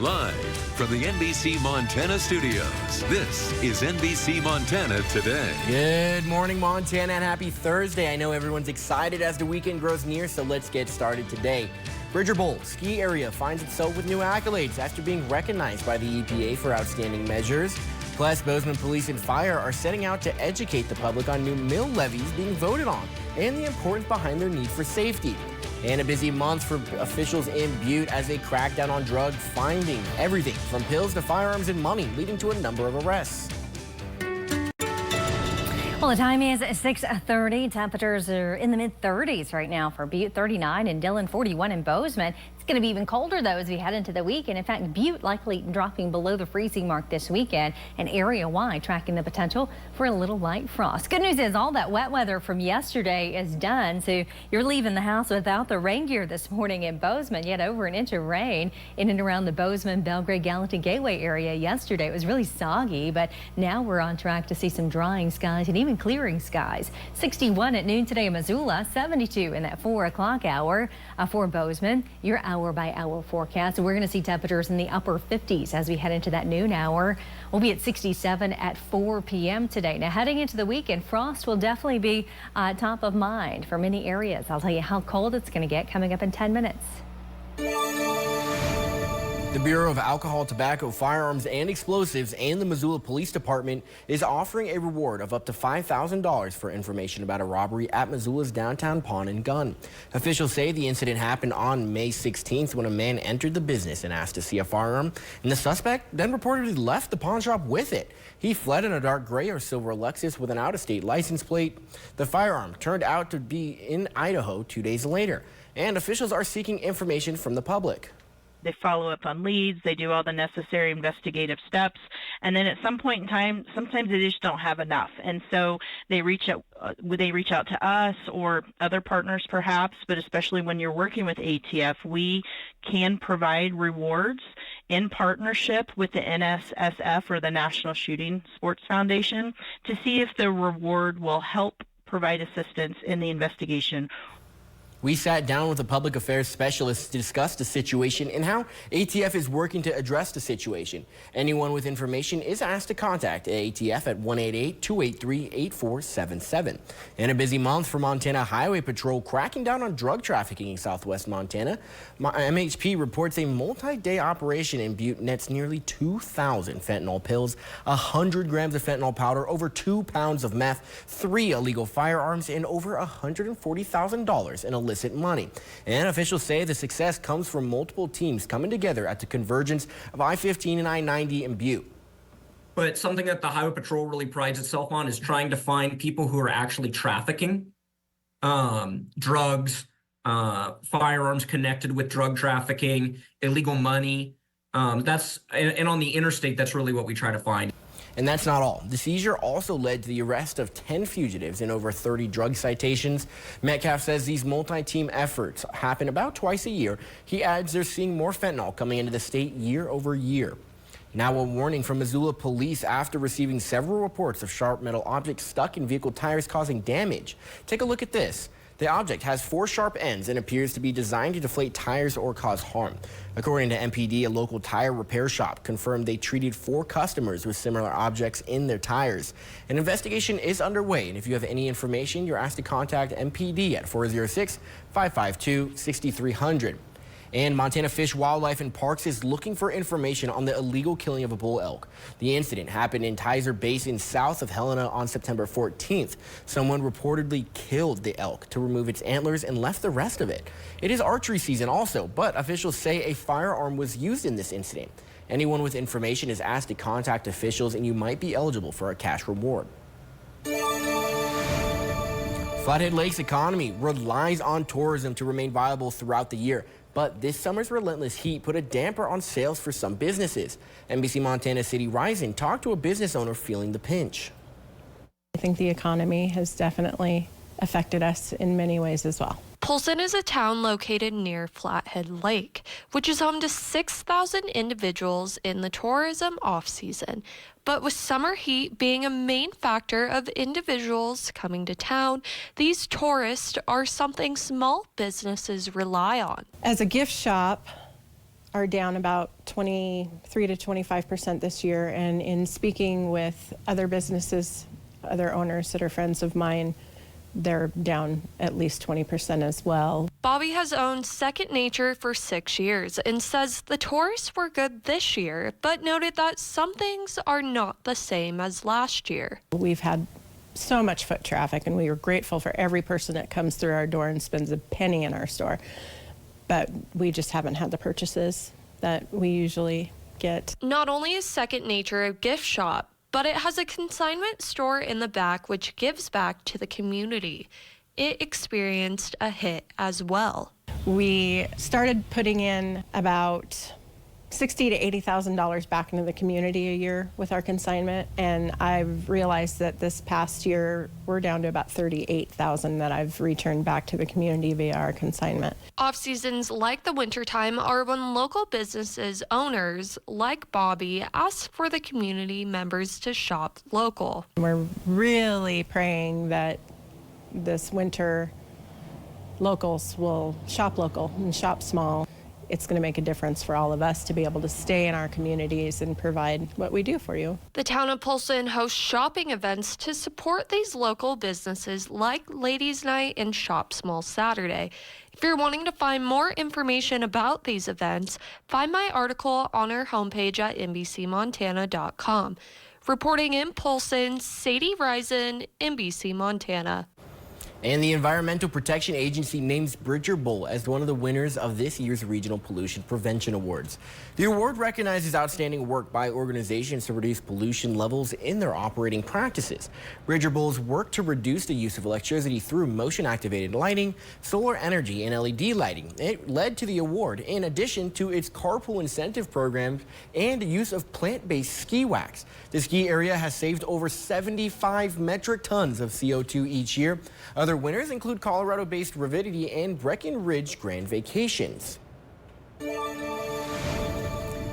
Live from the NBC Montana studios, this is NBC Montana Today. Good morning, Montana, and happy Thursday. I know everyone's excited as the weekend grows near, so let's get started today. Bridger Bowl ski area finds itself with new accolades after being recognized by the EPA for outstanding measures. Plus, Bozeman Police and Fire are setting out to educate the public on new mill levies being voted on and the importance behind their need for safety. And a busy month for officials in Butte as they crack down on drug, finding everything from pills to firearms and money, leading to a number of arrests. Well, the time is 6:30. Temperatures are in the mid-30s right now for Butte, 39 in Dillon, 41 in Bozeman. It's going to be even colder, though, as we head into the weekend. In fact, Butte likely dropping below the freezing mark this weekend, and area-wide tracking the potential for a little light frost. Good news is all that wet weather from yesterday is done, so you're leaving the house without the rain gear this morning in Bozeman. Yet over an inch of rain in and around the Bozeman, Belgrade, Gallatin Gateway area yesterday. It was really soggy, but now we're on track to see some drying skies and even clearing skies. 61 at noon today in Missoula, 72 in that 4 o'clock hour for Bozeman. Your hour-by-hour forecast. We're going to see temperatures in the upper 50s as we head into that noon hour. We'll be at 67 at 4 p.m. today. Now, heading into the weekend, frost will definitely be top of mind for many areas. I'll tell you how cold it's going to get coming up in 10 minutes. The Bureau of Alcohol, Tobacco, Firearms, and Explosives and the Missoula Police Department is offering a reward of up to $5,000 for information about a robbery at Missoula's downtown pawn and gun. Officials say the incident happened on May 16th when a man entered the business and asked to see a firearm, and the suspect then reportedly left the pawn shop with it. He fled in a dark gray or silver Lexus with an out-of-state license plate. The firearm turned out to be in Idaho 2 days later, and officials are seeking information from the public. They follow up on leads, they do all the necessary investigative steps, and then at some point in time, sometimes they just don't have enough. And so they reach out to us or other partners perhaps, but especially when you're working with ATF, we can provide rewards in partnership with the NSSF or the National Shooting Sports Foundation to see if the reward will help provide assistance in the investigation. We sat down with a public affairs specialist to discuss the situation and how ATF is working to address the situation. Anyone with information is asked to contact ATF at 1-888-283-8477. And a busy month for Montana Highway Patrol cracking down on drug trafficking in southwest Montana. MHP reports a multi-day operation in Butte nets nearly 2,000 fentanyl pills, 100 grams of fentanyl powder, over 2 pounds of meth, 3 illegal firearms, and over $140,000 in illicit money. And officials say the success comes from multiple teams coming together at the convergence of I-15 and I-90 in Butte. But something that the Highway Patrol really prides itself on is trying to find people who are actually trafficking drugs, firearms connected with drug trafficking, illegal money. And on the interstate, that's really what we try to find. And that's not all. The seizure also led to the arrest of 10 fugitives and over 30 drug citations. Metcalf says these multi-team efforts happen about twice a year. He adds they're seeing more fentanyl coming into the state year over year. Now a warning from Missoula police after receiving several reports of sharp metal objects stuck in vehicle tires causing damage. Take a look at this. The object has 4 sharp ends and appears to be designed to deflate tires or cause harm. According to MPD, a local tire repair shop confirmed they treated 4 customers with similar objects in their tires. An investigation is underway, and if you have any information, you're asked to contact MPD at 406-552-6300. And Montana Fish, Wildlife, and Parks is looking for information on the illegal killing of a bull elk. The incident happened in Tizer Basin south of Helena on September 14th. Someone reportedly killed the elk to remove its antlers and left the rest of it. It is archery season also, but officials say a firearm was used in this incident. Anyone with information is asked to contact officials, and you might be eligible for a cash reward. Flathead Lake's economy relies on tourism to remain viable throughout the year. But this summer's relentless heat put a damper on sales for some businesses. NBC Montana City Rising talked to a business owner feeling the pinch. I think the economy has definitely affected us in many ways as well. Polson is a town located near Flathead Lake, which is home to 6,000 individuals in the tourism off-season. But with summer heat being a main factor of individuals coming to town, these tourists are something small businesses rely on. As a gift shop, are down about 23 to 25% this year, and in speaking with other businesses, other owners that are friends of mine, they're down at least 20% as well. Bobby has owned Second Nature for 6 years and says the tourists were good this year, but noted that some things are not the same as last year. We've had so much foot traffic, and we are grateful for every person that comes through our door and spends a penny in our store. But we just haven't had the purchases that we usually get. Not only is Second Nature a gift shop, but it has a consignment store in the back which gives back to the community. It experienced a hit as well. We started putting in about $60,000 to $80,000 back into the community a year with our consignment, and I've realized that this past year we're down to about $38,000 that I've returned back to the community via our consignment. Off seasons like the wintertime are when local businesses owners like Bobby ask for the community members to shop local. We're really praying that this winter locals will shop local and shop small. It's going to make a difference for all of us to be able to stay in our communities and provide what we do for you. The town of Polson hosts shopping events to support these local businesses like Ladies' Night and Shop Small Saturday. If you're wanting to find more information about these events, find my article on our homepage at NBCMontana.com. Reporting in Polson, Sadie Risen, NBC Montana. And the Environmental Protection Agency names Bridger Bowl as one of the winners of this year's Regional Pollution Prevention Awards. The award recognizes outstanding work by organizations to reduce pollution levels in their operating practices. Bridger Bowl's work to reduce the use of electricity through motion-activated lighting, solar energy, and LED lighting. It led to the award in addition to its carpool incentive programs and the use of plant-based ski wax. The ski area has saved over 75 metric tons of CO2 each year. Other winners include Colorado-based Ravidity and Breckenridge Grand Vacations.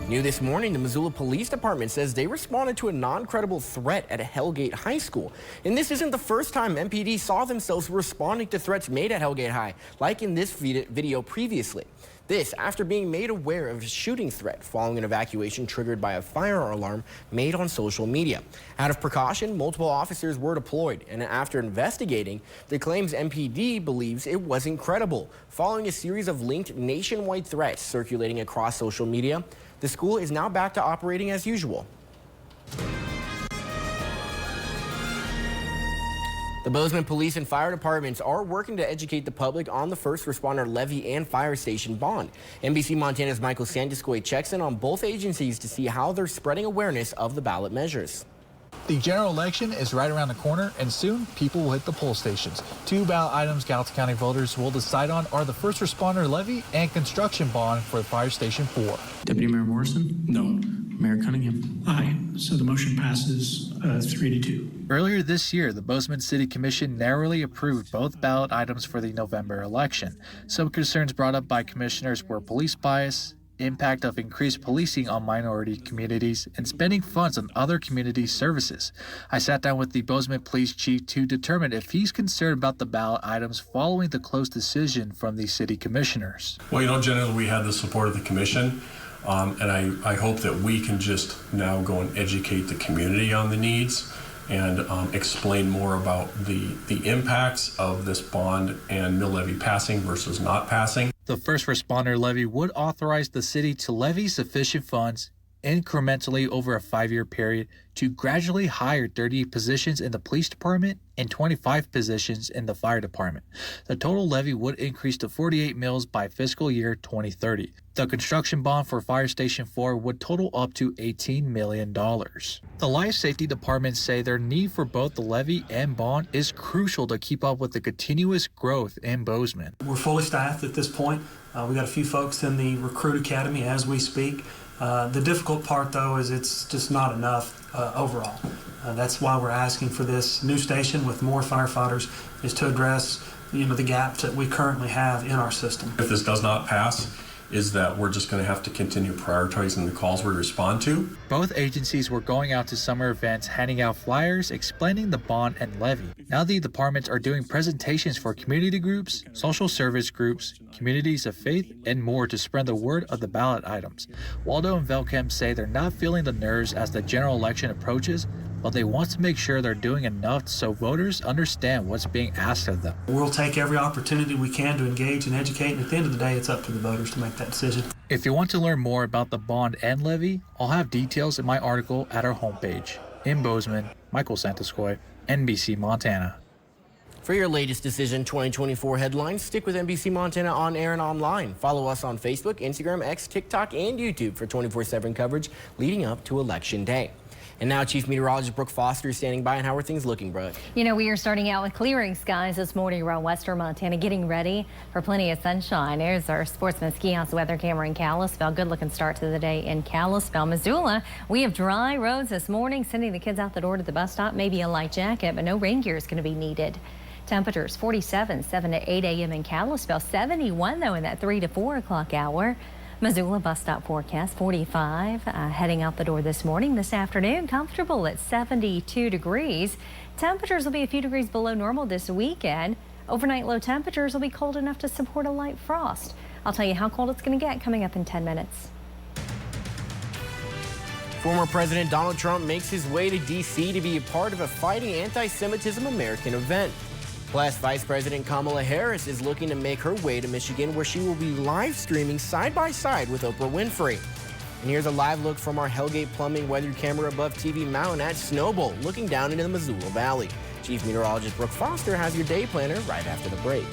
New this morning, the Missoula Police Department says they responded to a non-credible threat at a Hellgate High School. And this isn't the first time MPD saw themselves responding to threats made at Hellgate High, like in this video previously. This after being made aware of a shooting threat following an evacuation triggered by a fire alarm made on social media. Out of precaution, multiple officers were deployed, and after investigating, the claims MPD believes it wasn't credible. Following a series of linked nationwide threats circulating across social media, the school is now back to operating as usual. The Bozeman Police and Fire Departments are working to educate the public on the first responder levy and fire station bond. NBC Montana's Michael Sanduscoy checks in on both agencies to see how they're spreading awareness of the ballot measures. The general election is right around the corner, and soon people will hit the poll stations. Two ballot items Gallatin County voters will decide on are the first responder levy and construction bond for Fire Station 4. Deputy Mayor Morrison? No. Mayor Cunningham? Aye. So the motion passes 3-2. Earlier this year, the Bozeman City Commission narrowly approved both ballot items for the November election. Some concerns brought up by commissioners were police bias, impact of increased policing on minority communities, and spending funds on other community services. I sat down with the Bozeman Police Chief to determine if he's concerned about the ballot items following the close decision from the city commissioners. Well, generally we have the support of the commission, and I hope that we can just now go and educate the community on the needs and explain more about the impacts of this bond and mill levy passing versus not passing. The first responder levy would authorize the city to levy sufficient funds incrementally over a 5-year period to gradually hire 30 positions in the police department and 25 positions in the fire department. The total levy would increase to 48 mills by fiscal year 2030. The construction bond for Fire Station 4 would total up to $18 million. The life safety departments say their need for both the levy and bond is crucial to keep up with the continuous growth in Bozeman. We're fully staffed at this point. We got a few folks in the recruit academy as we speak. The difficult part, though, is it's just not enough overall. That's why we're asking for this new station with more firefighters, is to address the gaps that we currently have in our system. If this does not pass, is that we're just going to have to continue prioritizing the calls we respond to. Both agencies were going out to summer events, handing out flyers, explaining the bond and levy. Now the departments are doing presentations for community groups, social service groups, communities of faith, and more to spread the word of the ballot items. Waldo and Velkem say they're not feeling the nerves as the general election approaches, but they want to make sure they're doing enough so voters understand what's being asked of them. We'll take every opportunity we can to engage and educate, and at the end of the day, it's up to the voters to make that decision. If you want to learn more about the bond and levy, I'll have details in my article at our homepage. In Bozeman, Michael Santascoy, NBC Montana. For your latest Decision 2024 headlines, stick with NBC Montana on air and online. Follow us on Facebook, Instagram, X, TikTok, and YouTube for 24/7 coverage leading up to Election Day. And now Chief Meteorologist Brooke Foster is standing by. And how are things looking, Brooke? You know, we are starting out with clearing skies this morning around western Montana, getting ready for plenty of sunshine. There's our Sportsman Ski House weather camera in Kalispell. Good looking start to the day in Kalispell. Missoula, we have dry roads this morning, sending the kids out the door to the bus stop. Maybe a light jacket, but no rain gear is going to be needed. Temperatures 47, 7 to 8 a.m. in Kalispell, 71 though in that 3 to 4 o'clock hour. Missoula bus stop forecast 45 heading out the door this morning. This afternoon, comfortable at 72 degrees. Temperatures will be a few degrees below normal this weekend. Overnight low temperatures will be cold enough to support a light frost. I'll tell you how cold it's going to get coming up in 10 minutes. Former President Donald Trump makes his way to D.C. to be a part of a Fighting Anti-Semitism American event. Plus, Vice President Kamala Harris is looking to make her way to Michigan, where she will be live streaming side by side with Oprah Winfrey. And here's a live look from our Hellgate Plumbing weather camera above TV Mountain at Snowbowl, looking down into the Missoula Valley. Chief Meteorologist Brooke Foster has your day planner right after the break.